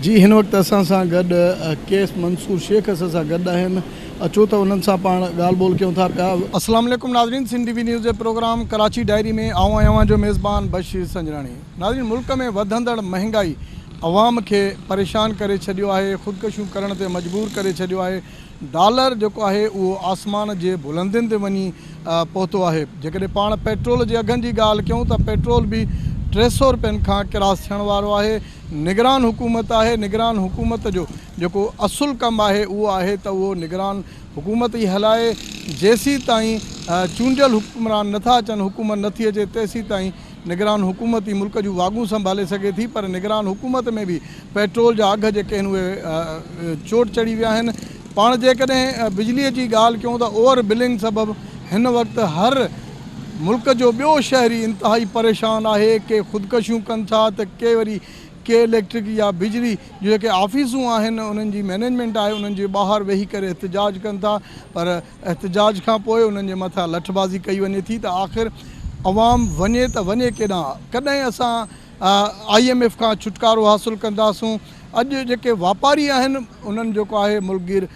जी हिन वक्त असां सां गॾु केस मंसूर शेख असां सां गॾु आहिनि। अचो त उन्हनि सां पाण ॻाल्हि ॿोल कयूं था पिया। अस्सलाम वालेकुम नाज़रीन, सिंध टीवी न्यूज़ जे प्रोग्राम कराची डायरी में आऊं आहियां जो मेज़बान बशीर संजराणी। नाज़रीन, मुल्क में वधंदड़ महांगाई अवाम खे परेशान करे छॾियो आहे, ख़ुदकशियूं करण ते मजबूर करे छॾियो आहे। डॉलर जेको आहे उहो आसमान जे बुलंदियुनि ते वञी पहुतो आहे। जेकॾहिं पाण पेट्रोल जे अघनि जी ॻाल्हि कयूं त पेट्रोल बि 300 रुपयनि खां क्रॉस थियण वारो आहे। निगरान हुकूमत आहे, निगरान हुकूमत जो जेको असुल कमु आहे उहो आहे त उहो निगरान हुकूमत ई हलाए। जेसीं ताईं चूंडियल हुकुमरान नथा अचनि, हुकूमत नथी अचे, तेसीं ताईं निगरान हुकूमत ई मुल्क जूं वाॻूं संभाले सघे थी। पर निगरान हुकूमत में बि पेट्रोल जा अघ जेके आहिनि उहे चोट चढ़ी विया आहिनि। पाण जेकॾहिं बिजलीअ जी ॻाल्हि कयूं त ओवर बिलिंग सबबु हिन वक़्तु हर मुल्क जो ॿियो शहरी इंतिहाई परेशान आहे। के ख़ुदकशियूं कनि था त के वरी के इलेक्ट्रिक या बिजली जो जेके ऑफिसूं आहिनि उन्हनि जी मैनेजमेंट आहे उन्हनि जे ॿाहिरि वेही करे एहतजाज कनि था। पर एहतजाज खां पोइ उन्हनि जे मथां लठबाज़ी कई वञे थी त आख़िर अवाम वञे त वञे केॾांहुं। कॾहिं असां IMF खां छुटकारो हासिलु कंदासूं। अॼु जेके वापारी आहिनि उन्हनि जेको आहे मुल्कगीर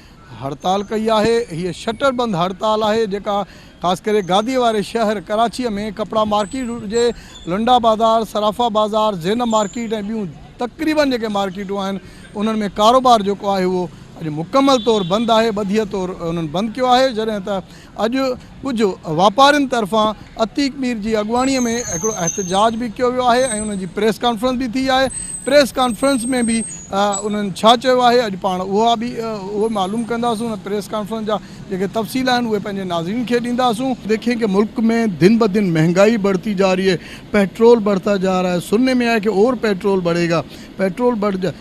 हड़ताल कई आहे। हीअ शटर बंदि हड़ताल आहे जेका ख़ासि करे गादीअ वारे शहर कराचीअ में कपिड़ा मार्केट हुजे, लुंडा बाज़ार, सराफ़ा बाज़ार, ज़ेनब मार्केट ऐं ॿियूं तक़रीबन जेके मार्केटूं आहिनि उन्हनि में कारोबार जेको आहे उहो अॼु मुकमल तौरु बंदि आहे, ॿधिय तौरु उन्हनि बंदि कयो आहे। जॾहिं त अॼु कुझु वापारियुनि तरफ़ां अतीक मीर जी अॻुवाणीअ में हिकिड़ो एहतजाज बि कयो वियो आहे ऐं उन्हनि जी प्रेस कॉन्फ्रेंस बि थी आहे। प्रेस कॉन्फ्रेंस में बि उन्हनि छा चयो आहे अॼु पाण उहो मालूम कंदासूं। उन प्रेस कॉन्फ्रेंस जा जेके तफ़सील आहिनि उहे पंहिंजे नाज़रीन खे ॾींदासूं। देखें कि मुल्क में दिन ब दिन महंगाई बढ़ती जा रही है, पेट्रोल बढ़ता जा रहा है। सुनने में आया कि और पेट्रोल बढ़ेगा, पेट्रोल बढ़ जा।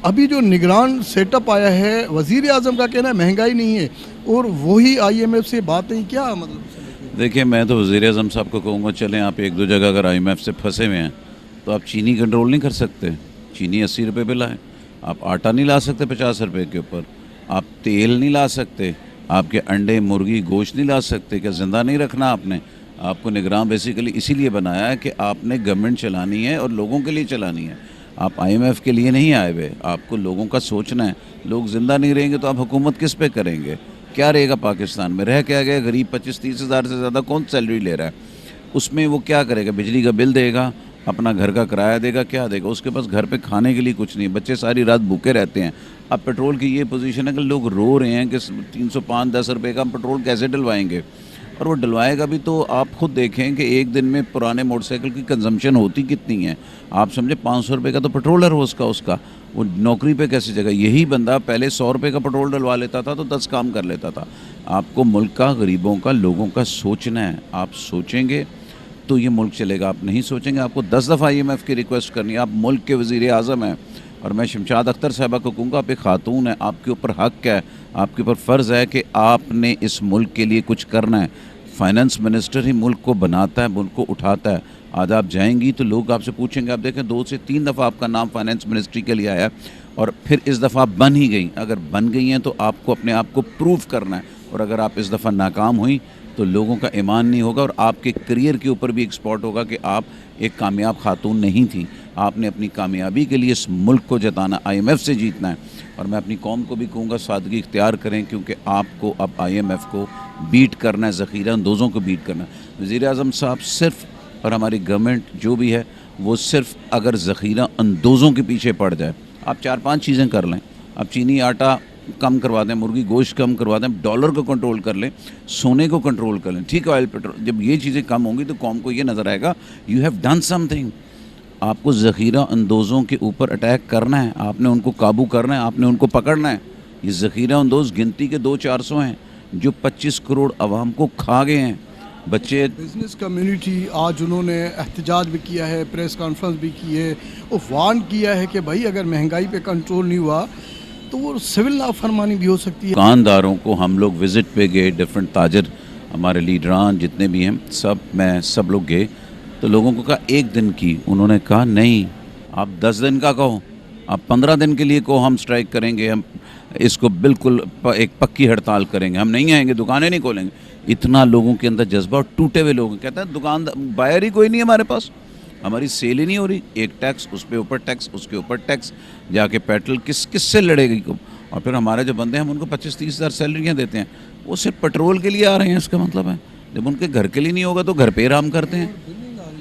अभी जो निगरान सेटअप आया है वज़ीर आज़म का कहना है महंगाई नहीं है और वही IMF से बातें क्या मतलब। देखिए, मैं तो वज़ीर आज़म साहब को कहूँगा चलें आप एक दो जगह अगर IMF से फंसे हुए हैं तो आप चीनी कंट्रोल नहीं कर सकते। चीनी 80 रुपये पे लाएँ। आप आटा नहीं ला सकते 50 रुपये के ऊपर, आप तेल नहीं ला सकते, आपके अंडे मुर्गी गोश्त नहीं ला सकते। क्या ज़िंदा नहीं रखना आपने? आपको निगरान बेसिकली इसीलिए बनाया है कि आपने गवर्नमेंट चलानी है और लोगों के लिए चलानी है। आप IMF के लिए नहीं आए हुए, आपको लोगों का सोचना है। लोग ज़िंदा नहीं रहेंगे तो आप हुकूमत किस पे करेंगे? क्या रहेगा पाकिस्तान में? रह क्या गया? गरीब 25-30 हज़ार से ज़्यादा कौन सैलरी ले रहा है? उसमें वो क्या करेगा? बिजली का बिल देगा, अपना घर का किराया देगा, क्या देगा? उसके पास घर पे खाने के लिए कुछ नहीं, बच्चे सारी रात भूखे रहते हैं। अब पेट्रोल की ये पोजीशन है कि लोग रो रहे हैं कि 305-10 रुपये का पेट्रोल कैसे डलवाएंगे। और वो डलवाएगा भी तो आप खुद देखें कि एक दिन में पुराने मोटरसाइकिल की कंजम्पशन होती कितनी है। आप समझे 500 रुपये का तो पेट्रोल है रोज़ का उसका, वो नौकरी पे कैसे जगह। यही बंदा पहले 100 रुपये का पेट्रोल डलवा लेता था तो 10 काम कर लेता था। आपको मुल्क का, गरीबों का, लोगों का सोचना है। आप सोचेंगे तो ये मुल्क चलेगा। आप नहीं सोचेंगे आपको 10 दफ़ा IMF की रिक्वेस्ट करनी है। आप मुल्क के वज़ीर आज़म हैं और मैं शमशाद अख्तर साहबा को कहूँगा आप एक खातून है, आपके ऊपर हक़ है, आपके ऊपर फ़र्ज़ है कि आपने इस मुल्क के लिए कुछ करना है। फाइनेंस मिनिस्टर ही मुल्क को बनाता है, मुल्क को उठाता है। आज आप जाएंगी तो लोग आपसे पूछेंगे, आप देखें 2 से 3 दफ़ा आपका नाम फाइनेंस मिनिस्ट्री के लिए आया और फिर इस दफ़ा बन ही गई। अगर बन गई हैं तो आपको अपने आप को प्रूव करना है और अगर आप इस दफ़ा नाकाम हुई तो लोगों का ईमान नहीं होगा और आपके करियर के ऊपर भी एक स्पॉट होगा कि आप एक कामयाब खातून नहीं थी। आपने अपनी कामयाबी के लिए इस मुल्क को जताना, IMF से जीतना है। और मैं अपनी कौम को भी कहूँगा सादगी इख्तियार करें क्योंकि आपको अब IMF को बीट करना है, ज़ख़ीरा अंदोज़ों को बीट करना है। वज़ीर आज़म साहब सिर्फ और हमारी गवर्नमेंट जो भी है वो सिर्फ अगर ज़ख़ीरा अंदोज़ों के पीछे पड़ जाए, आप 4-5 चीज़ें कर लें। आप चीनी आटा कम करवा दें, मुर्गी गोश्त कम करवा दें, डॉलर को कंट्रोल कर लें, सोने को कंट्रोल कर लें, ठीक है, ऑयल पेट्रोल। जब ये चीज़ें कम होंगी तो कौम को ये नज़र आएगा यू हैव डन समथिंग। आपको ज़ख़ीरा अंदोज़ों के ऊपर अटैक करना है, आपने उनको काबू करना है, आपने उनको पकड़ना है। ये ज़ख़ीरा अंदोज़ गिनती के 200-400 हैं जो 25 करोड़ आवाम को खा गए हैं। बच्चे बिजनेस कम्युनिटी आज उन्होंने एहतजाज भी किया है, प्रेस कॉन्फ्रेंस भी की है और वार्न किया है कि भाई अगर महंगाई पे कंट्रोल नहीं हुआ तो वो सिविल नाफरमानी भी हो सकती है। दुकानदारों को हम लोग विज़िट पे गए, डिफरेंट ताजर हमारे लीडरान जितने भी हैं सब लोग गए तो लोगों को कहा 1 दिन की, उन्होंने कहा नहीं आप 10 दिन का कहो, आप 15 दिन के लिए कहो हम स्ट्राइक करेंगे, हम इसको बिल्कुल एक पक्की हड़ताल करेंगे, हम नहीं आएंगे, दुकानें नहीं खोलेंगे। इतना लोगों के अंदर जज्बा और टूटे हुए लोग कहते हैं दुकान बायर ही कोई नहीं हमारे पास, हमारी सेल ही नहीं हो रही, एक टैक्स उस पे ऊपर टैक्स उसके ऊपर टैक्स, जाके पेट्रोल किससे लड़ेगी को। और फिर हमारे जो बंदे हैं हम उनको 25-30 हज़ार सैलरियाँ देते हैं, वो सिर्फ पेट्रोल के लिए आ रहे हैं, इसका मतलब है जब उनके घर के लिए नहीं होगा तो घर पे आराम करते हैं।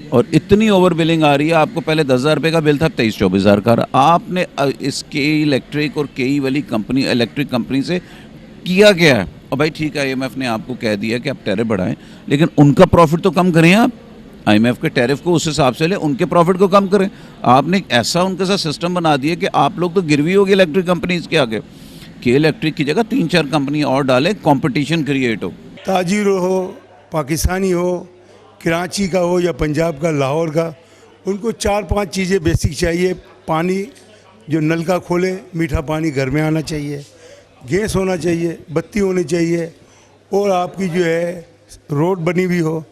और इतनी ओवर बिलिंग आ रही है, आपको पहले 10,000 रुपये का बिल था, 23-24 हज़ार का रहा। आपने इस के इलेक्ट्रिक और के वाली कंपनी इलेक्ट्रिक कंपनी से किया गया है। और भाई ठीक है, IMF ने आपको कह दिया कि आप टैरिफ बढ़ाएं, लेकिन उनका प्रॉफिट तो कम करें आप। IMF के टैरिफ को उस हिसाब से ले, उनके प्रॉफिट को कम करें। आपने ऐसा उनके साथ सिस्टम बना दिया कि आप लोग तो गिरवी होगी इलेक्ट्रिक कंपनीज के आगे। के इलेक्ट्रिक की जगह 3-4 कंपनी और डाले, कंपटीशन क्रिएट हो। ताजिर हो, पाकिस्तानी हो, कराची का हो या पंजाब का, लाहौर का, उनको 4-5 चीज़ें बेसिक चाहिए। पानी जो नल का खोले, मीठा पानी घर में आना चाहिए, गैस होना चाहिए, बत्ती होनी चाहिए, और आपकी जो है रोड बनी हुई हो,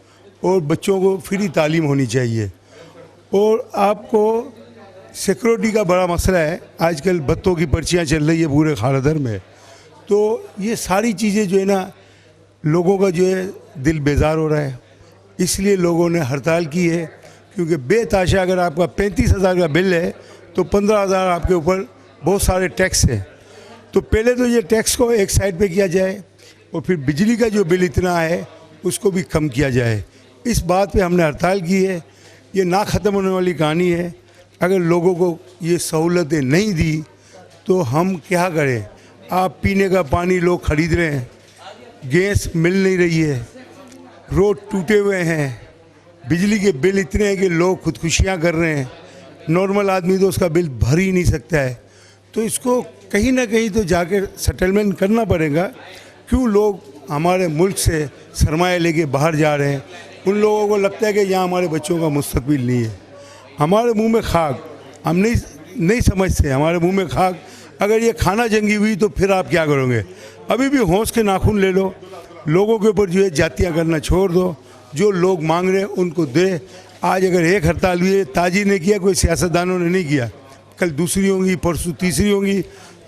और बच्चों को फ्री तालीम होनी चाहिए। और आपको सिक्योरिटी का बड़ा मसला है, आजकल बत्तों की पर्चियाँ चल रही है पूरे खालदर में। तो ये सारी चीज़ें जो है ना, लोगों का जो है दिल बेजार हो रहा है, इसलिए लोगों ने हड़ताल की है। क्योंकि बेताशा अगर आपका 35,000 का बिल है तो 15,000 आपके ऊपर बहुत सारे टैक्स है। तो पहले तो ये टैक्स को एक साइड पे किया जाए, और फिर बिजली का जो बिल इतना है उसको भी कम किया जाए। इस बात पे हमने हड़ताल की है। ये ना ख़त्म होने वाली कहानी है। अगर लोगों को ये सहूलतें नहीं दी तो हम क्या करें। आप पीने का पानी लोग ख़रीद रहे हैं, गैस मिल नहीं रही है, रोड टूटे हुए हैं, बिजली के बिल इतने हैं कि लोग खुदकुशियाँ कर रहे हैं। नॉर्मल आदमी तो उसका बिल भर ही नहीं सकता है। तो इसको कहीं ना कहीं तो जाकर सेटलमेंट करना पड़ेगा। क्यों लोग हमारे मुल्क से सरमाया लेके बाहर जा रहे हैं? उन लोगों को लगता है कि यहाँ हमारे बच्चों का मुस्तकबिल नहीं है। हमारे मुंह में खाक, हम नहीं समझते, हमारे मुंह में खाक। अगर ये खाना जंगी हुई तो फिर आप क्या करोगे? अभी भी होश के नाखून ले लो, लोगों के ऊपर जो है जातियाँ करना छोड़ दो। जो लोग मांग रहे हैं उनको दे। आज अगर एक हड़ताल हुई है, ताजी ने किया, कोई सियासतदानों ने नहीं किया, कल दूसरी होंगी, परसों तीसरी होंगी।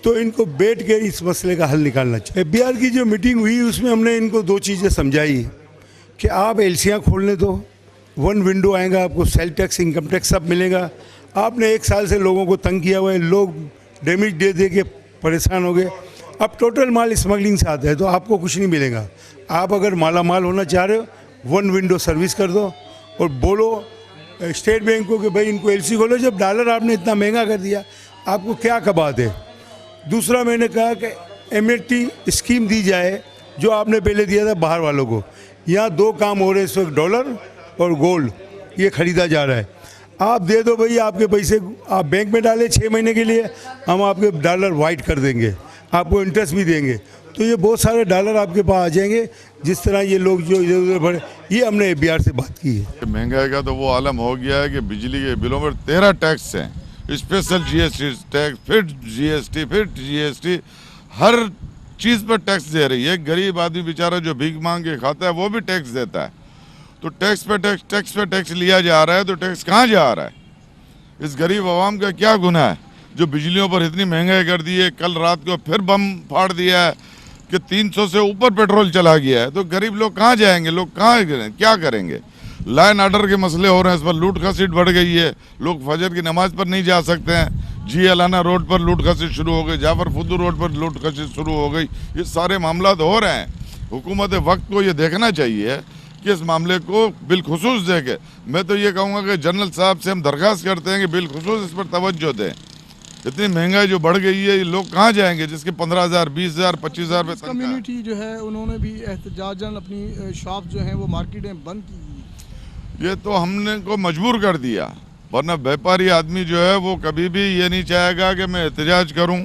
तो इनको बैठ के इस मसले का हल निकालना चाहिए। FBR की जो मीटिंग हुई उसमें हमने इनको 2 चीज़ें समझाई कि आप LCयाँ खोलने दो, 1 विंडो आएगा, आपको सेल टैक्स, इनकम टैक्स सब मिलेगा। आपने 1 साल से लोगों को तंग किया हुआ है, लोग डैमेज दे के परेशान हो गए। अब टोटल माल स्मगलिंग से आता है तो आपको कुछ नहीं मिलेगा। आप अगर माला माल होना चाह रहे हो, 1 विंडो सर्विस कर दो और बोलो स्टेट बैंक को कि भाई इनको LC खोलो। जब डॉलर आपने इतना महंगा कर दिया, आपको क्या कबात है? दूसरा मैंने कहा कि MAT स्कीम दी जाए जो आपने पहले दिया था बाहर वालों को। यहाँ 2 काम हो रहे हैं इस वक्त, डॉलर और गोल्ड, ये ख़रीदा जा रहा है। आप दे दो भाई, आपके पैसे आप बैंक में डालें 6 महीने के लिए, हम आपके डॉलर वाइट कर देंगे, आपको इंटरेस्ट भी देंगे। तो ये बहुत सारे डॉलर आपके पास आ जाएंगे। जिस तरह ये लोग जो इधर उधर बढ़े, ये हमने FBR से बात की है। महंगाई का तो वो आलम हो गया है कि बिजली के बिलों में 13 टैक्स हैं, स्पेशल GST टैक्स, फिर GST, फिर GST, हर चीज़ पर टैक्स दे रही है। गरीब आदमी बेचारा जो भीख मांग के खाता है वो भी टैक्स देता है। तो टैक्स पे टैक्स लिया जा रहा है, तो टैक्स कहाँ जा रहा है? इस गरीब आवाम का क्या गुनाह है जो बिजलियों पर इतनी महंगाई कर दी है? कल रात को फिर बम फाड़ दिया है कि 300 से ऊपर पेट्रोल चला गया है। तो गरीब लोग कहाँ जाएंगे? लोग कहाँ क्या करेंगे? लाइन ऑर्डर के मसले हो रहे हैं, इस पर लूट खसीट बढ़ गई है। लोग फजर की नमाज पर नहीं जा सकते हैं। जी अलाना रोड पर लूट खसीट शुरू हो गई, जाफर फुद्दू रोड पर लूट खसीट शुरू हो गई। ये सारे मामला हो रहे हैं। हुकूमत वक्त को ये देखना चाहिए कि इस मामले को बिलखुसूस देखे। मैं तो ये कहूँगा कि जनरल साहब से हम दरख्वास्त करते हैं कि बिलखुसूस इस पर तवज्जो दें। इतनी महंगाई जो बढ़ गई है, ये लोग कहाँ जाएंगे जिसके 15,000, 20,000, 25,000 रुपये? कम्युनिटी जो है उन्होंने भी एहतजाजन अपनी शॉप जो है वो मार्केटें बंद की। ये तो हमने को मजबूर कर दिया, वरना व्यापारी आदमी जो है वो कभी भी ये नहीं चाहेगा कि मैं एहतजाज करूं,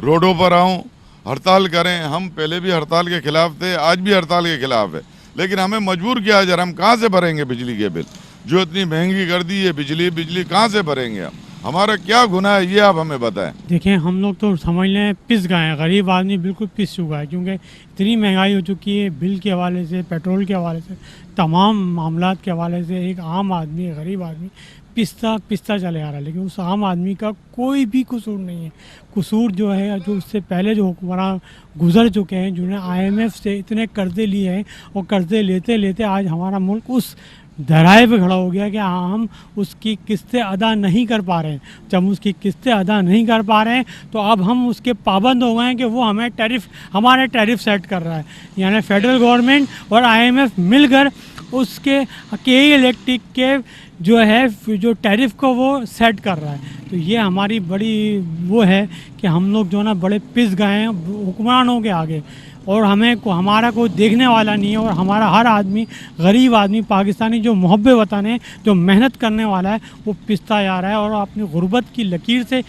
रोडों पर आऊं, हड़ताल करें। हम पहले भी हड़ताल के खिलाफ थे, आज भी हड़ताल के खिलाफ है, लेकिन हमें मजबूर किया जा रहा है। हम कहाँ से भरेंगे बिजली के बिल? जो इतनी महंगी कर दी है बिजली कहाँ से भरेंगे हम? हमारा क्या गुनाह है, ये आप हमें बताएं। देखिए, हम लोग तो समझ लें पिस गए हैं, गरीब आदमी बिल्कुल पिस चुका है, क्योंकि इतनी महंगाई हो चुकी है। बिल के हवाले से, पेट्रोल के हवाले से, तमाम मामलात के हवाले से एक आम आदमी, गरीब आदमी पिसता चले आ रहा है। लेकिन उस आम आदमी का कोई भी कसूर नहीं है। कसूर जो है, जो उससे पहले जो हुक्मरान गुजर चुके हैं, जिन्होंने IMF से इतने कर्जे लिए हैं, और कर्जे लेते लेते आज हमारा मुल्क उस धराए पे खड़ा हो गया कि हम उसकी किस्तें अदा नहीं कर पा रहे हैं। जब हम उसकी किस्तें अदा नहीं कर पा रहे हैं तो अब हम उसके पाबंद हो गए हैं कि वो हमारे टैरिफ सेट कर रहा है। यानी फेडरल गवर्नमेंट और IMF मिलकर उसके के इलेक्ट्रिक के जो टैरिफ को वो सेट कर रहा है। तो ये हमारी बड़ी वो है कि हम लोग जो ना बड़े पिस गए हैं हुक्मरानों के आगे, और हमारा कोई देखने वाला नहीं है। और हमारा हर आदमी, गरीब आदमी पाकिस्तानी जो मुहब्बे वतन है, जो मेहनत करने वाला है, वो पिसता जा रहा है और अपनी गुर्बत की लकीर से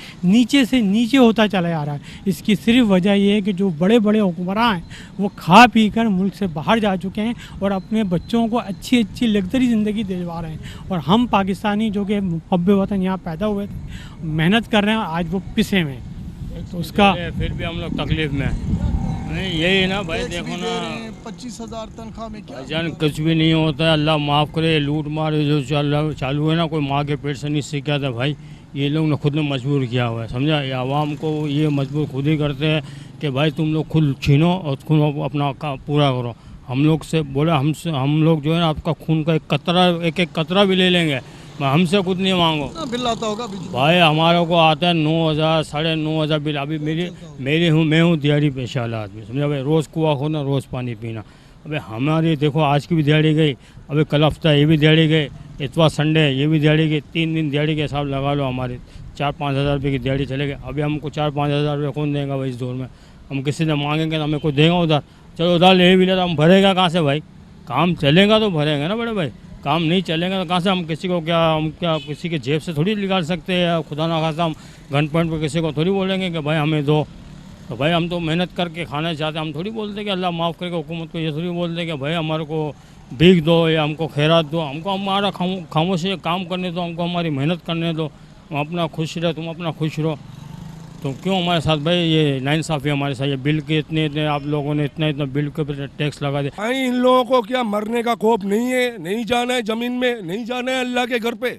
नीचे होता चला जा रहा है। इसकी सिर्फ वजह ये है कि जो बड़े बड़े हुक्मरान हैं वो खा पी कर मुल्क से बाहर जा चुके हैं और अपने बच्चों को अच्छी अच्छी लग्जरी ज़िंदगी दिलवा रहे हैं। और हम पाकिस्तानी जो कि मुहब्बे वतन यहाँ पैदा हुए थे, मेहनत कर रहे हैं, आज वो पिसे में। तो उसका फिर भी हम लोग तकलीफ में नहीं, यही है ना भाई। देखो ना 25,000 तनख्वाह में क्या जान कुछ भी नहीं होता है। अल्लाह माफ़ करे, लूट मार जो चालू है ना, कोई माँ के पेट से नहीं सीखा था भाई। ये लोग ने खुद ने मजबूर किया हुआ है, समझा। ये आवाम को ये मजबूर खुद ही करते हैं कि भाई तुम लोग खुद छीनो और खुद अपना काम पूरा करो। हम लोग से बोला हम लोग जो है ना आपका खून का एक कतरा भी ले लेंगे, हमसे कुछ नहीं मांगो। बिल आता होगा बिजली? भाई हमारे को आता है 9,000 9,500 बिल। अभी मैं हूँ दिहाड़ी पेशा वाला आदमी, समझा भाई। रोज़ कुआं खोना, रोज़ पानी पीना। अबे हमारी देखो आज की भी दिहाड़ी गई, अभी कल हफ्ता ये भी दिहाड़ी गई, इतवार संडे ये भी दिहाड़ी गई। 3 दिन दिहाड़ी के हिसाब लगा लो, हमारे 4-5 हज़ार रुपये की दिहाड़ी चले गए। अभी हमको 4-5 हज़ार रुपये कौन देगा भाई इस दौर में? हम किसी से मांगेंगे तो हमें कोई देगा उधर? चलो उधर ले भी लेता, हम भरेगा कहाँ से भाई? काम चलेगा तो भरेंगे ना बड़े भाई। काम नहीं चलेगा तो कहाँ से? हम क्या किसी के जेब से थोड़ी निकाल सकते हैं? खुदा ना खासा हम गन पॉइंट पर किसी को थोड़ी बोलेंगे कि भाई हमें दो। तो भाई हम तो मेहनत करके खाना चाहते हैं। हम थोड़ी बोलते कि अल्लाह माफ़ करके हुकूमत को ये थोड़ी बोलते कि भाई हमारे को भीख दो या हमको खैरात दो। हमको हमारा खामोशी काम करने दो, हमको हमारी मेहनत करने दो। हम अपना खुश रहे, तुम अपना खुश रहो। तो क्यों हमारे साथ भाई ये नाइंसाफ़ी हमारे साथ? ये बिल के इतने आप लोगों ने इतना बिल के ऊपर टैक्स लगा दिया। भाई इन लोगों को क्या मरने का खौफ नहीं है? नहीं जाना है ज़मीन में, नहीं जाना है अल्लाह के घर पे,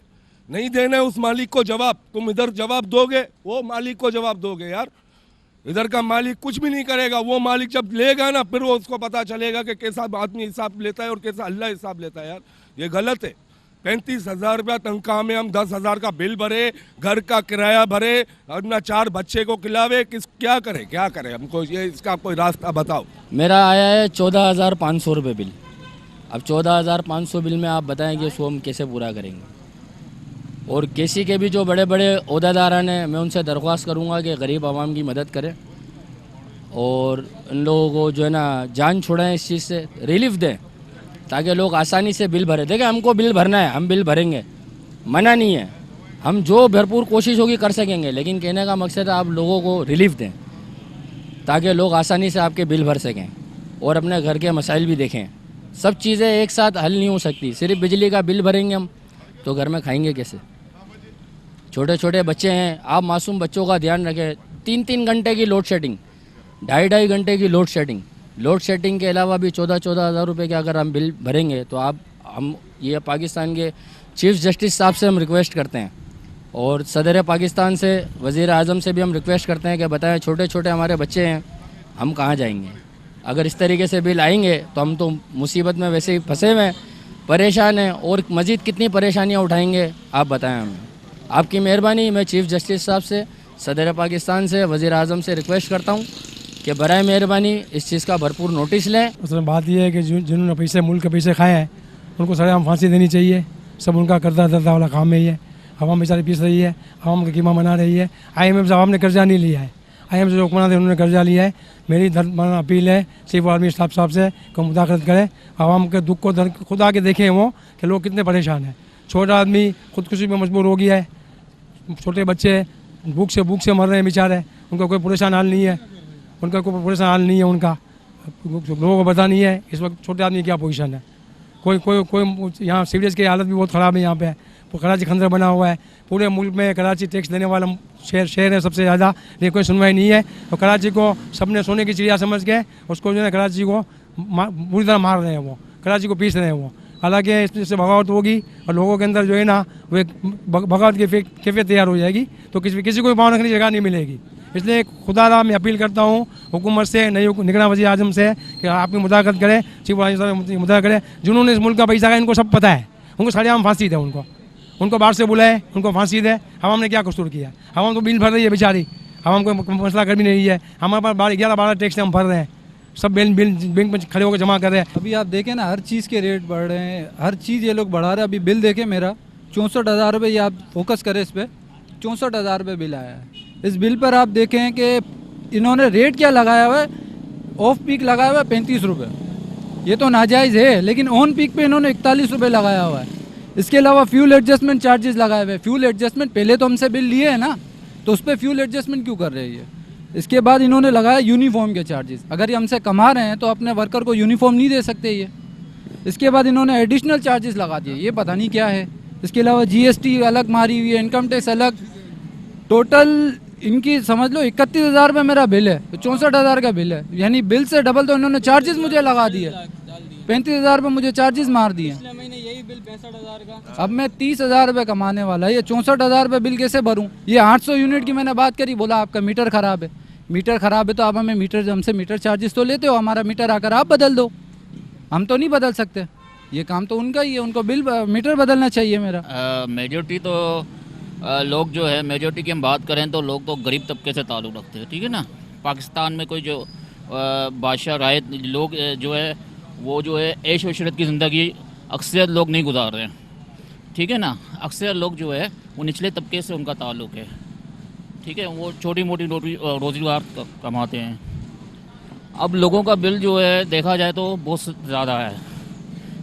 नहीं देना है उस मालिक को जवाब। तुम इधर जवाब दोगे, वो मालिक को जवाब दोगे यार। इधर का मालिक कुछ भी नहीं करेगा। वो मालिक जब लेगा ना, फिर वो उसको पता चलेगा कि कैसा आदमी हिसाब लेता है और कैसा अल्लाह हिसाब लेता है। यार ये गलत है। 35,000 रुपया तनख्वाह में हम 10,000 का बिल भरे, घर का किराया भरे, अपना 4 बच्चे को खिलावे, क्या करे? हमको ये इसका कोई रास्ता बताओ। मेरा आया है 14,500 रुपये बिल। अब 14,500 बिल में आप बताएं कि इसको हम कैसे पूरा करेंगे? और किसी के भी जो बड़े बड़े ओहदेदारान हैं, मैं उनसे दरख्वास्त करूंगा कि गरीब आवाम की मदद करें और इन लोगों को जो है ना जान छुड़ाएं, इस चीज़ से रिलीफ दें ताकि लोग आसानी से बिल भरें। देखिए हमको बिल भरना है, हम बिल भरेंगे, मना नहीं है। हम जो भरपूर कोशिश होगी कर सकेंगे, लेकिन कहने का मकसद है आप लोगों को रिलीफ दें ताकि लोग आसानी से आपके बिल भर सकें और अपने घर के मसाइल भी देखें। सब चीज़ें एक साथ हल नहीं हो सकती। सिर्फ बिजली का बिल भरेंगे हम तो घर में खाएंगे कैसे? छोटे छोटे बच्चे हैं, आप मासूम बच्चों का ध्यान रखें। 3-3 घंटे की लोड शेडिंग, 2.5 घंटे की लोड शेडिंग के अलावा भी 14,000 हज़ार रुपये के अगर हम बिल भरेंगे तो हम ये पाकिस्तान के चीफ जस्टिस साहब से हम रिक्वेस्ट करते हैं और सदर पाकिस्तान से, वज़ीर आज़म से भी हम रिक्वेस्ट करते हैं कि बताएं छोटे छोटे हमारे बच्चे हैं, हम कहाँ जाएंगे? अगर इस तरीके से बिल आएंगे तो हम तो मुसीबत में वैसे ही फंसे हुए हैं, परेशान हैं, और मज़ीद कितनी परेशानियाँ उठाएंगे आप बताएं हमें। आपकी मेहरबानी, मैं चीफ जस्टिस साहब से, सदर पाकिस्तान से, वज़ीर आज़म से रिक्वेस्ट करता हूँ कि बराए मेहरबानी इस चीज़ का भरपूर नोटिस लें। असल बात यह है कि जिन्होंने पैसे मुल्क के पैसे खाए हैं उनको सरेआम फांसी देनी चाहिए। सब उनका करदा धरदा वाला काम है ये। हवाम बेचारी पीस रही है, हवाम का कीमा मना रही है। IMF से हवाम ने कर्जा नहीं लिया है, IMF से जो हुक्मरान थे उन्होंने कर्जा लिया है। मेरी अपील है चीफ आर्मी स्टाफ साहब से कि मुदाखलत करें, आवाम के दुख को खुद आके देखें वो कि लोग कितने परेशान हैं। छोटा आदमी खुदकुशी में मजबूर हो गया है, छोटे बच्चे भूख से मर रहे हैं बेचारे, उनका कोई परेशान हाल नहीं है, उनका लोगों को पता नहीं है इस वक्त छोटे आदमी की क्या पोजीशन है। कोई यहाँ सीवरेज की हालत भी बहुत ख़राब है। यहाँ पे कराची खंदर बना हुआ है, पूरे मुल्क में कराची टैक्स देने वाला शहर है सबसे ज़्यादा, लेकिन कोई सुनवाई नहीं है। और कराची को सबने सोने की चिड़िया समझ के उसको जो है कराची को बुरी तरह मार रहे हैं, वो कराची को पीस रहे हैं वो। हालांकि इससे बगावत होगी और लोगों के अंदर जो है ना वो एक बगावत की कैफियत तैयार हो जाएगी, तो किसी को पाँव रखने की जगह नहीं मिलेगी। इसलिए खुदा मैं अपील करता हूँ हुकूमत से, नई निगरान वज़ीर आज़म से कि आप भी मुदाखलत करें, चीफ मदद करें। जिन्होंने इस मुल्क का पैसा खाया इनको सब पता है, उनको सरेआम फांसी दे, उनको बाहर से बुलाए, उनको फांसी दे। हमने क्या कसूर किया? हम तो बिल भर रही है बेचारी, हमको मसला कर भी नहीं है। हमारे पास 11-12 टैक्स हम भर रहे हैं, सब बिल बैंक में खड़े होकर जमा कर रहे हैं। अभी आप देखें ना, हर चीज़ के रेट बढ़ रहे हैं, हर चीज़ ये लोग बढ़ा रहे हैं। अभी बिल देखें मेरा 64,000 रुपये, ये आप फोकस करें इस पर, 64,000 रुपये बिल आया है। इस बिल पर आप देखें कि इन्होंने रेट क्या लगाया हुआ है, ऑफ पीक लगाया हुआ है 35 रुपये, ये तो नाजायज़ है, लेकिन ऑन पीक पे इन्होंने 41 रुपये लगाया हुआ है। इसके अलावा फ्यूल एडजस्टमेंट चार्जेस लगाए हुए हैं। फ्यूल एडजस्टमेंट पहले तो हमसे बिल लिए है ना, तो उस पर फ्यूल एडजस्टमेंट क्यों कर रही है? इसके बाद इन्होंने लगाया यूनिफॉर्म के चार्जेस। अगर ये हमसे कमा रहे हैं तो अपने वर्कर को यूनिफॉर्म नहीं दे सकते ये। इसके बाद इन्होंने एडिशनल चार्जेस लगा दिए, ये पता नहीं क्या है। इसके अलावा GST अलग मारी हुई है, इनकम टैक्स अलग। टोटल इनकी समझ लो 31,000 रुपये मेरा बिल है, तो 64,000 का बिल है, यानी बिल से डबल तो इन्होंने चार्जेस मुझे लगा दिए। 35,000 रुपये मुझे चार्जेस मार दिए। महीने यही बिल 65,000 का। अब मैं 30,000 रुपये कमाने वाला है, ये 64,000 रुपये बिल कैसे भरूं? ये 800 यूनिट की मैंने बात करी, बोला आपका मीटर ख़राब है। मीटर ख़राब है तो आप हमें हमसे मीटर चार्जेस तो लेते हो, हमारा मीटर आकर आप बदल दो। हम तो नहीं बदल सकते, ये काम तो उनका ही है, उनको बिल मीटर बदलना चाहिए मेरा। मेजोरिटी तो लोग जो है, मेजोरिटी की हम बात करें तो लोग तो गरीब तबके से ताल्लुक़ रखते हैं, ठीक है ना। पाकिस्तान में कोई जो बादशाह राय लोग जो है वो जो है ऐश व इशरत की ज़िंदगी अक्सर लोग नहीं गुजार रहे हैं, ठीक है ना। अक्सर लोग जो है वो निचले तबके से उनका ताल्लुक़ है, ठीक है, वो छोटी मोटी रोज़गार कमाते हैं। अब लोगों का बिल जो है देखा जाए तो बहुत ज़्यादा है।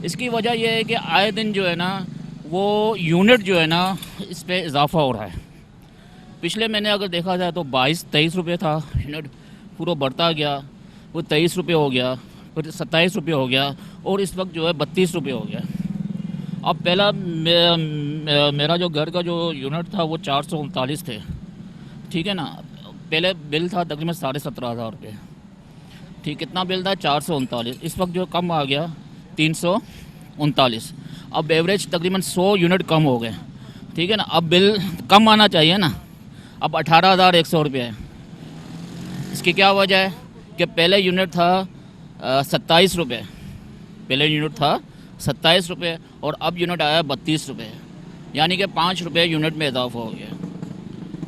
इसकी वजह यह है कि आए दिन जो है ना वो यूनिट जो है ना इस पर इजाफ़ा हो रहा है। पिछले महीने अगर देखा जाए तो 22-23 रुपये था यूनिट, पूरा बढ़ता गया, वो 23 रुपये हो गया, फिर 27 रुपये हो गया, और इस वक्त जो है 32 रुपये हो गया। अब पहला मेरा जो घर का जो यूनिट था वो 439 थे, ठीक है ना। पहले बिल था तकरीबन 17,500 रुपये, ठीक, कितना बिल था 439। इस वक्त जो कम आ गया 339। अब एवरेज तकरीबन 100 यूनिट कम हो गए, ठीक है ना। अब बिल कम आना चाहिए ना, अब 18,100 रुपये है। इसकी क्या वजह है कि पहले यूनिट था 27 रुपये, पहले यूनिट था 27 रुपये और अब यूनिट आया 32 रुपये, यानी कि 5 रुपये यूनिट में इजाफा हो गया।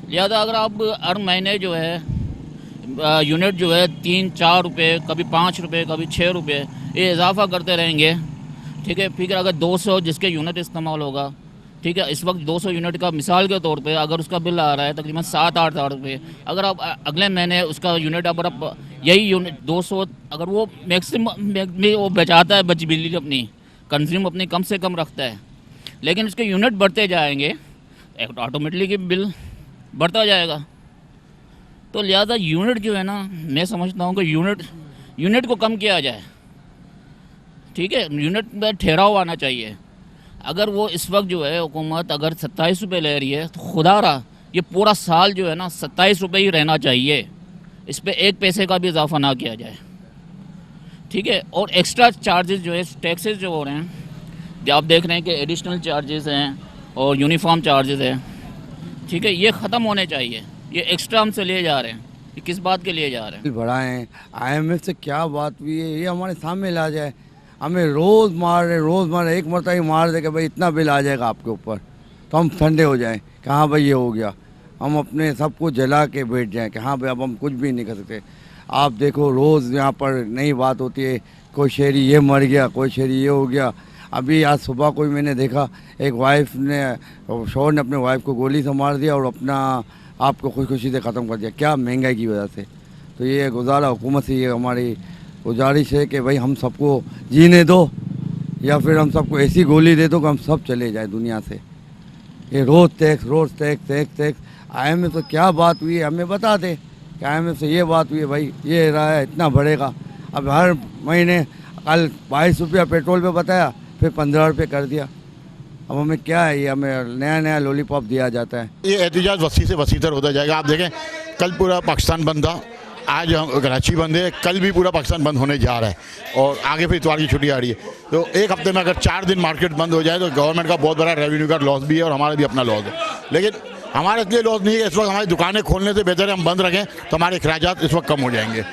लिहाजा अगर आप हर महीने जो है यूनिट जो है 3-4 रुपये, कभी 5 रुपये, कभी 6 रुपये, ये इजाफा करते रहेंगे, ठीक है। फिर अगर 200 जिसके यूनिट इस्तेमाल होगा, ठीक है, इस वक्त 200 यूनिट का मिसाल के तौर पे अगर उसका बिल आ रहा है तकरीबन 7-8 हज़ार रुपये, अगर आप अगले महीने उसका यूनिट अगर आप यही यूनिट 200 अगर वो मैक्सिमम वो बचाता है, बिजली अपनी कंज्यूम अपनी कम से कम रखता है, लेकिन उसके यूनिट बढ़ते जाएंगे ऑटोमेटिकली बिल बढ़ता जाएगा। तो लिहाजा यूनिट जो है ना, मैं समझता हूँ कि यूनिट को कम किया जाए, ठीक है। यूनिट में ठहराव आना चाहिए। अगर वो इस वक्त जो है हुकूमत अगर 27 रुपये ले रही है तो खुदा रहा ये पूरा साल जो है ना 27 रुपये ही रहना चाहिए, इस पर 1 पैसे का भी इजाफा ना किया जाए, ठीक है। और एक्स्ट्रा चार्जेस जो है, टैक्सेस जो हो रहे हैं, जो आप देख रहे हैं कि एडिशनल चार्जेस हैं और यूनिफॉर्म चार्जेस हैं, ठीक है, ये ख़त्म होने चाहिए। ये एक्स्ट्रा हमसे ले जा रहे हैं, ये किस बात के लिए जा रहे हैं? बढ़ाएं, IMF से क्या बात हुई है, ये हमारे सामने ला जाए। हमें रोज़ मार एक मरता ही मार दे कि भाई इतना बिल आ जाएगा आपके ऊपर, तो हम ठंडे हो जाएं कि हाँ भाई ये हो गया, हम अपने सबको जला के बैठ जाएं कि हाँ भाई अब हम कुछ भी नहीं कर सकते। आप देखो रोज़ यहाँ पर नई बात होती है, कोई शहरी ये मर गया, कोई शहरी ये हो गया। अभी आज सुबह कोई मैंने देखा एक वाइफ ने, शोहर ने अपने वाइफ को गोली से मार दिया और अपना आपको खुशी से ख़त्म कर दिया, क्या महंगाई की वजह से। तो ये गुजारा हुकूमत से ये हमारी गुजारिश है कि भाई हम सबको जीने दो, या फिर हम सबको ऐसी गोली दे दो कि हम सब चले जाए दुनिया से। ये रोज़ टैक्स IMF से क्या बात हुई है हमें बता दे कि IMF से ये बात हुई है भाई, ये रहा है इतना बढ़ेगा। अब हर महीने कल 22 रुपया पेट्रोल पे बताया, फिर 15 रुपये कर दिया। अब हमें क्या है, ये हमें नया लॉलीपॉप दिया जाता है। ये एहतजाज वसी से वसीतर होता जाएगा। आप देखें कल पूरा पाकिस्तान बंद था, आज कराची बंद है, कल भी पूरा पाकिस्तान बंद होने जा रहा है और आगे फिर इतवार की छुट्टी आ रही है। तो एक हफ्ते में अगर 4 दिन मार्केट बंद हो जाए तो गवर्नमेंट का बहुत बड़ा रेवेन्यू का लॉस भी है और हमारा भी अपना लॉस है। लेकिन हमारा इसलिए लॉस नहीं है, इस वक्त हमारी दुकानें खोलने से बेहतर है हम बंद रखें तो हमारे अखराजात इस वक्त कम हो जाएंगे।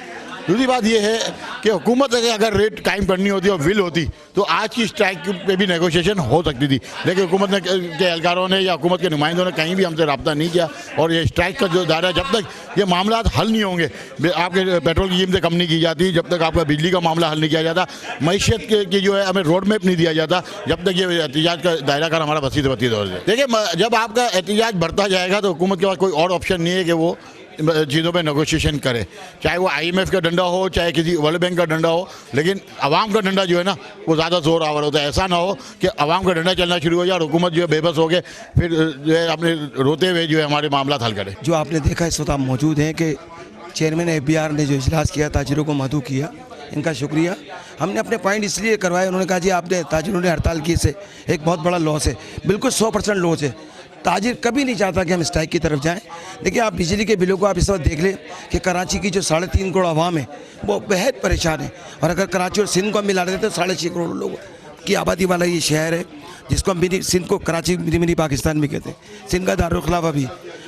दूसरी बात ये है कि हुकूमत अगर रेट कायम करनी होती और विल होती तो आज की स्ट्राइक पे भी नेगोशिएशन हो सकती थी, लेकिन हुकूमत ने के एहलकारों ने या हुकूमत के नुमाइंदों ने कहीं भी हमसे रब्ता नहीं किया। और ये स्ट्राइक का जो दायरा, जब तक ये मामला हल नहीं होंगे, आपके पेट्रोल की कीमतें कम नहीं की जाती, जब तक आपका बिजली का मामला हल नहीं किया जाता, मईशत की जो है हमें रोड मैप नहीं दिया जाता, जब तक ये एहतिजाज का दायरा कर हमारा बसी से बती दौर है। देखिए, जब आपका एहतिजाज बढ़ता जाएगा तो हुकूमत के पास कोई और ऑप्शन नहीं है कि वो चीज़ों पे नेगोशिएशन करे, चाहे वो IMF का डंडा हो, चाहे किसी वर्ल्ड बैंक का डंडा हो, लेकिन आवाम का डंडा जो है ना वो ज़्यादा जोर आवर होता है। ऐसा ना हो कि आवाम का डंडा चलना शुरू हो जाए और हुकूमत जो है बेबस हो गए फिर जो है अपने रोते हुए जो है हमारे मामला हल करे। जो आपने देखा इस वक्त आप मौजूद हैं कि चेयरमैन FBR ने जो इजलास किया, ताजिरों को मदऊ किया, इनका शुक्रिया। हमने अपने पॉइंट इसलिए करवाए, उन्होंने कहा जी आपने ताजिरों ने हड़ताल की से एक बहुत बड़ा लॉस है, बिल्कुल 100% लॉस है। ताजिर कभी नहीं चाहता कि हम स्ट्राइक की तरफ जाएं। देखिए, आप बिजली के बिलों को आप इस वक्त देख लें कि कराची की जो 3.5 करोड़ आवाम है वो बेहद परेशान है, और अगर कराची और सिंध को हम मिला देते तो 6.5 करोड़ लोग की आबादी वाला ये शहर है, जिसको हम मिनी सिंध को कराची मिनी पाकिस्तान भी कहते हैं। सिंध का दारुल खिलाफा भी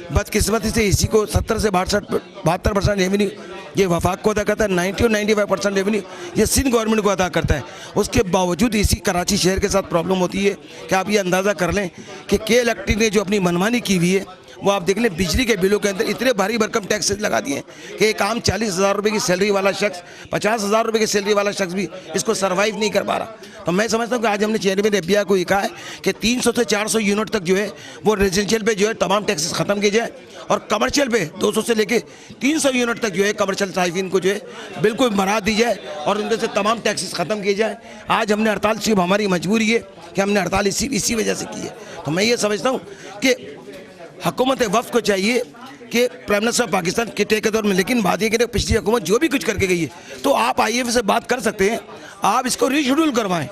बदकिस्मती से इसी को 70 से 72% रेवेन्यू ये वफाक को अदा करता है, 90 और 95% रेवेन्यू ये सिंध गवर्नमेंट को अदा करता है। उसके बावजूद इसी कराची शहर के साथ प्रॉब्लम होती है कि आप ये अंदाज़ा कर लें कि के इलेक्ट्रिक ने जो अपनी मनमानी की हुई है वो आप देख लें, बिजली के बिलों के अंदर इतने भारी भरकम टैक्सेस लगा दिए कि एक आम 40,000 रुपये की सैलरी वाला शख्स, 50,000 रुपये की सैलरी वाला शख्स भी इसको सर्वाइव नहीं कर पा रहा। तो मैं समझता हूँ कि आज हमने चेयरमैन FBR को ये कहा है कि 300 से 400 यूनिट तक जो है वो रेजिडेंशियल पे जो है तमाम टैक्सेस ख़त्म किए जाए, और कमर्शियल पे 200 से लेके 300 यूनिट तक जो है कमर्शियल साइफिन को जो है बिल्कुल मरा दी जाए और उनके से तमाम टैक्सेस ख़त्म किए जाए। आज हमने हड़ताल, सिर्फ हमारी मजबूरी है कि हमने हड़ताल इसी वजह से की है। तो मैं ये समझता हूँ कि हुकूमत वफ़ को चाहिए कि प्राइम मिनिस्टर ऑफ पाकिस्तान के टेक दौर में, लेकिन बात ये कि पिछली हुकूमत जो भी कुछ करके गई है तो आप IMF से बात कर सकते हैं, आप इसको रीशेड्यूल करवाएं।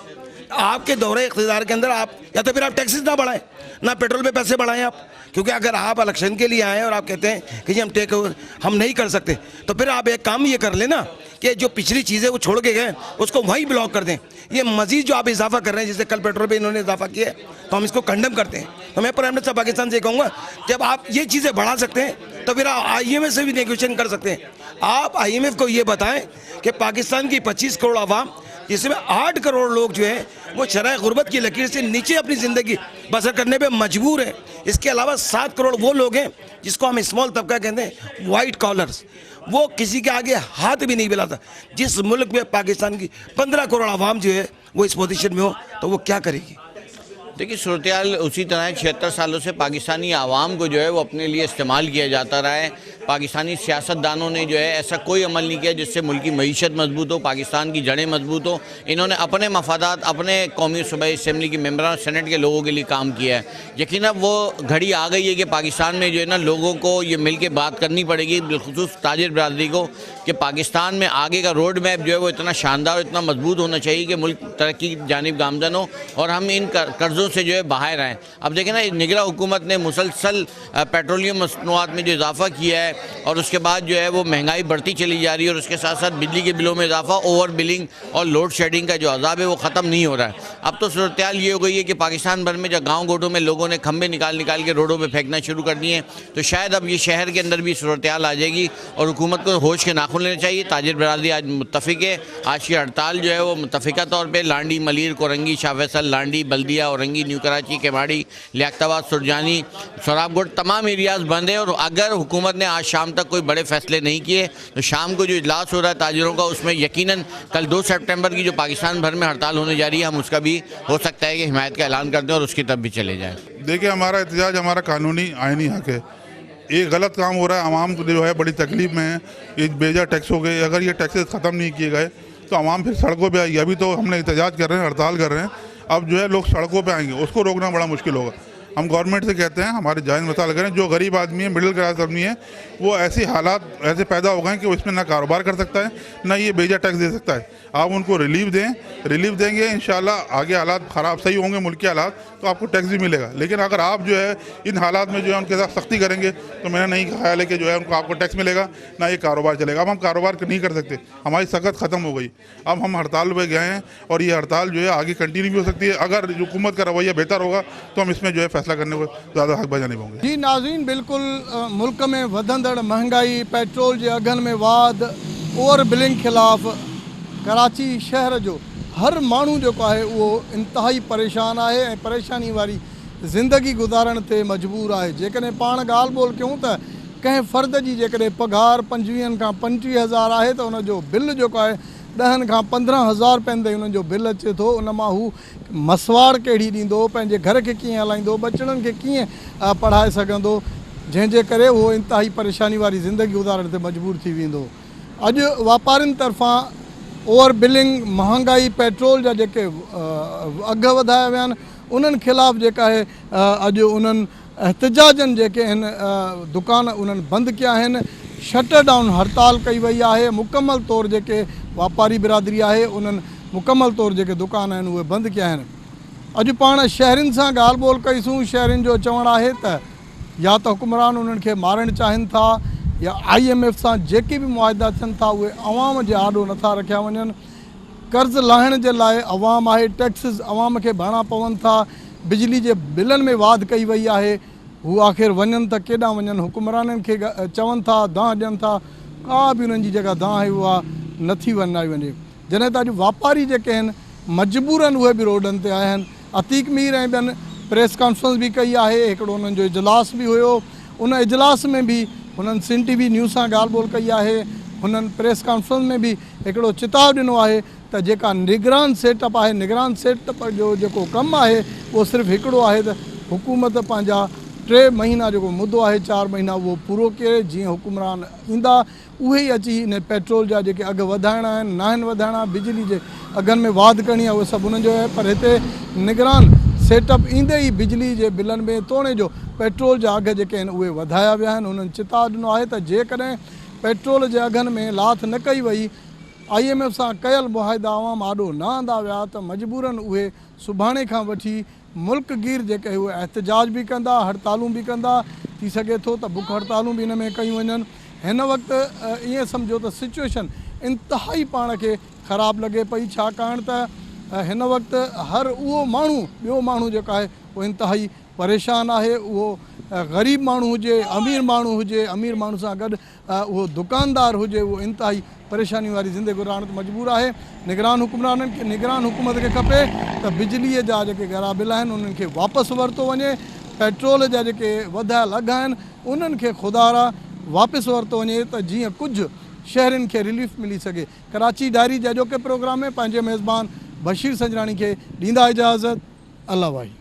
आपके दौरे इख्तियार के अंदर आप या तो फिर आप टैक्सेस ना बढ़ाएं, ना पेट्रोल पे पैसे बढ़ाएं आप, क्योंकि अगर आप इलेक्शन के लिए आए और आप कहते हैं कि जी हम टेक ओवर हम नहीं कर सकते, तो फिर आप एक काम ये कर लेना कि जो पिछली चीज़ें वो छोड़ के गए उसको वहीं ब्लॉक कर दें। ये मजीद जो आप इजाफा कर रहे हैं, जैसे कल पेट्रोल पे इन्होंने इजाफा किया है, तो हम इसको कंडेम करते हैं। तो मैं प्राइम मिनिस्टर पाकिस्तान से कहूँगा, जब आप ये चीज़ें बढ़ा सकते हैं तो फिर आप IMF से भी नेगोशिएशन कर सकते हैं। आप IMF को ये बताएं कि पाकिस्तान की 25 करोड़ आवाम, जिसमें 8 करोड़ लोग जो है वो शरह गुर्बत की लकीर से नीचे अपनी ज़िंदगी बसर करने पे मजबूर हैं। इसके अलावा 7 करोड़ वो लोग हैं जिसको हम स्मॉल तबका कहते हैं, वाइट कॉलर्स, वो किसी के आगे हाथ भी नहीं मिलाता। जिस मुल्क में पाकिस्तान की 15 करोड़ आवाम जो है वो इस पोजीशन में हो तो वो क्या करेगी? देखिए, सूरत उसी तरह है। 76 सालों से पाकिस्तानी आवाम को जो है वो अपने लिए इस्तेमाल किया जाता रहा है। पाकिस्तानी सियासतदानों ने जो है ऐसा कोई अमल नहीं किया जिससे मुल्क की मईशत मजबूत हो, पाकिस्तान की जड़ें मजबूत हो। इन्होंने अपने मफादात, अपने कौमी सूबाई असम्बली के मेम्बरान सेनेट के लोगों के लिए काम किया है। यकीन अब वो घड़ी आ गई है कि पाकिस्तान में जो है ना लोगों को ये मिल के बात करनी पड़ेगी, बिलखुसूस ताजिर बरादरी को, कि पाकिस्तान में आगे का रोड मैप जो है वो इतना शानदार, इतना मजबूत होना चाहिए कि मुल्क तरक्की की जानिब गामजन हो और हम इन कर्ज़ों से जो है बाहर आएँ। अब देखें ना, निगरां हुकूमत ने मुसलसल पेट्रोलियम मसनूआत में जो इजाफा किया है और उसके बाद जो है वो महंगाई बढ़ती चली जा रही है और उसके साथ साथ बिजली के बिलों में इजाफा, ओवर बिलिंग और लोड शेडिंग का जो अजाब है वो ख़त्म नहीं हो रहा है। अब तो सूरत ये हो गई है कि पाकिस्तान भर में जो गाँव गोटों में लोगों ने खंभे निकाल के रोडों पर फेंकना शुरू कर दिए हैं, तो शायद अब ये शहर के अंदर भी सूरत आ जाएगी और हुकूमत को होश के नाखून लेने चाहिए। ताजिर बरादरी आज मुत्तफ़िक है। आज की हड़ताल जो है वो मुत्तफ़िका तौर पर लांडी, मलीर, कोरंगी, शाह फैसल, लांडी, बल्दिया, औरंगी, न्यू कराची, केमाड़ी, लियाकताबाद, सुरजानी, सोराबगढ़, तमाम एरियाज़ बंद हैं। और अगर हुकूमत ने आज शाम तक कोई बड़े फैसले नहीं किए तो शाम को जो इजलास हो रहा है ताजिरों का, उसमें यकीनन कल 2 सितंबर की जो पाकिस्तान भर में हड़ताल होने जा रही है, हम उसका भी हो सकता है कि हिमायत का ऐलान कर दें और उसकी तरफ भी चले जाएँ। देखिए, हमारा एहतजाज हमारा कानूनी आइनी हक है। एक गलत काम हो रहा है, आवाम जो है बड़ी तकलीफ में है। ये बेजा टैक्स हो गए, अगर ये टैक्सेस ख़त्म नहीं किए गए तो आवाम फिर सड़कों पे आएगी। अभी तो हमने एहतजाज कर रहे हैं, हड़ताल कर रहे हैं, अब जो है लोग सड़कों पे आएंगे, उसको रोकना बड़ा मुश्किल होगा। हम गवर्नमेंट से कहते हैं हमारे जायज़ मसाइल करें। जो गरीब आदमी है, मिडिल क्लास आदमी है, वो ऐसे हालात ऐसे पैदा हो गए कि वो इसमें ना कारोबार कर सकता है, ना ये बेजा टैक्स दे सकता है। आप उनको रिलीफ दें, रिलीफ देंगे इंशाल्लाह आगे हालात ख़राब सही होंगे मुल्क के हालात, तो आपको टैक्स भी मिलेगा। लेकिन अगर आप जो है इन हालात में जो है उनके साथ सख्ती करेंगे तो मेरा नहीं ख्याल है कि जो है उनको आपको टैक्स मिलेगा, ना ये कारोबार चलेगा। अब हम कारोबार नहीं कर सकते, हमारी सख्त ख़त्म हो गई। अब हम हड़ताल पर गए हैं और ये हड़ताल जो है आगे कंटिन्यू भी हो सकती है। अगर हुकूमत का रवैया बेहतर होगा तो हम इसमें जो है फैसला करने को ज़्यादा हक बजा नहीं पाऊंगे। जी नाज़रीन, बिल्कुल मुल्क में वधंदड़ महंगाई, पेट्रोल जे अघनि में वाध, ओवर बिलिंग ख़िलाफ़ कराची शहर जो हर माण्हू जेको आहे उहो इंतिहाई परेशान आहे ऐं परेशानी वारी ज़िंदगी गुज़ारण ते मजबूर आहे। जेकॾहिं पाण ॻाल्हि ॿोल कयूं त कंहिं फ़र्द जी जेकॾहिं पघार 25 खां 25,000 आहे त उनजो बिल जेको आहे 10 खां 15,000 रुपयनि ताईं उन्हनि जो बिल अचे थो। उन मां हू मसवाड़ कहिड़ी ॾींदो, पंहिंजे घर खे कीअं हलाईंदो, बचड़नि खे कीअं पढ़ाए सघंदो, जंहिंजे करे उहो इंतिहाई परेशानी वारी ज़िंदगी गुज़ारण ते मजबूर थी वेंदो। अॼु वापारियुनि तरफ़ां ओवर बिलिंग, महांगाई, पेट्रोल जा जेके अघ वधाया विया आहिनि उन्हनि ख़िलाफ़ु जेका आहे अॼु उन्हनि एहतजाजनि जेके आहिनि दुकान उन्हनि बंदि कया आहिनि। शटर डाउन हड़ताल कई वई आहे। मुकमल तौरु जेके वापारी बिरादरी आहे उन्हनि मुकमल तौरु जेके दुकान आहिनि उहे बंदि कया आहिनि। अॼु पाण शहरियुनि सां ॻाल्हि ॿोल कईसूं। शहरियुनि जो चवणु आहे त या त हुकुमरान उन्हनि खे मारणु चाहिनि था या IMF सां जेके बि मुआहिदा थियनि था उहे अवाम जे आॾो नथा रखिया वञनि। कर्ज़ लाहिण जे लाइ अवाम आहे, टैक्सिस अवाम खे भरिणा पवनि था। बिजली जे बिलनि में वाध कई वई आहे। हू आख़िर वञनि त केॾांहुं वञनि। हुकुमराननि खे चवनि था, दांह ॾियनि था, का बि उन्हनि जी जेका दांह आहे उहा नथी वञाई वञे। जॾहिं त अॼु वापारी जेके आहिनि मजबूरनि उहे बि रोडनि ते आया आहिनि। अतीक मीर ऐं ॿियनि प्रेस कॉन्फ्रेंस बि कई आहे। हिकिड़ो उन्हनि जो इजलास बि हुयो। उन इजलास में बि हुननि सिंध TV न्यूज़ सां ॻाल्हि ॿोल कई आहे। हुननि प्रेस कॉन्फ्रेंस में बि हिकिड़ो चिताव ॾिनो आहे त जेका निगरान सेटअप आहे, निगरान सेटअप जो जेको कमु आहे उहो सिर्फ़ु हिकिड़ो आहे त हुकूमत पंहिंजा 3 महीना जेको मुदो आहे 4 महीना उहो पूरो करे। जीअं हुकुमरान ईंदा उहे ई अची हिन पेट्रोल जा जेके अघ वधाइणा आहिनि, न आहिनि वधाइणा, बिजली जे अघनि में वाध करणी आहे, उहे सभु उन्हनि जो आहे। पर हिते निगरान सेटअप ईंदे ई बिजली जे बिलनि में तोड़े जो पेट्रोल जा अघ जेके आहिनि उहे वधाया विया आहिनि। हुननि चिताव ॾिनो आहे त जेकॾहिं पेट्रोल जे अघनि में लाथ न कई वई, IMF सां कयल मुआहिदा अवाम आॾो न आंदा विया त मजबूरनि उहे सुभाणे खां वठी मुल्क गिर जेके उहे एहतजाज बि कंदा, हड़तालूं बि कंदा। थी सघे थो त बुख हड़तालूं बि हिन में कयूं वञनि। हिन वक़्तु ईअं सम्झो त सिचुएशन इंतिहाई पाण खे ख़राबु लॻे पई, छाकाणि त हिन वक़्तु हर उहो माण्हू ॿियो माण्हू जेको आहे उहो इंतिहाई परेशान आहे। उहो ग़रीब माण्हू हुजे, अमीर माण्हू हुजे, अमीर माण्हू सां गॾु उहो दुकानदार हुजे, उहो इंतिहाई परेशानी वारी ज़िंदगी गुज़ारण ते मजबूर आहे। निगरान हुकुमराननि खे, निगरान हुकूमत खे खपे त बिजलीअ जा जेके ॻरा बिल आहिनि उन्हनि खे वापसि वरितो वञे। पेट्रोल जा जेके वधियल अघ आहिनि उन्हनि खे ख़ुदारा वापसि वरितो वञे त जीअं कुझु शहरनि खे रिलीफ मिली सघे। कराची डायरी जे अॼोके प्रोग्राम में पंहिंजे मेज़बान बशीर संजराणी खे ॾींदा इजाज़त। अल्लाह भाई।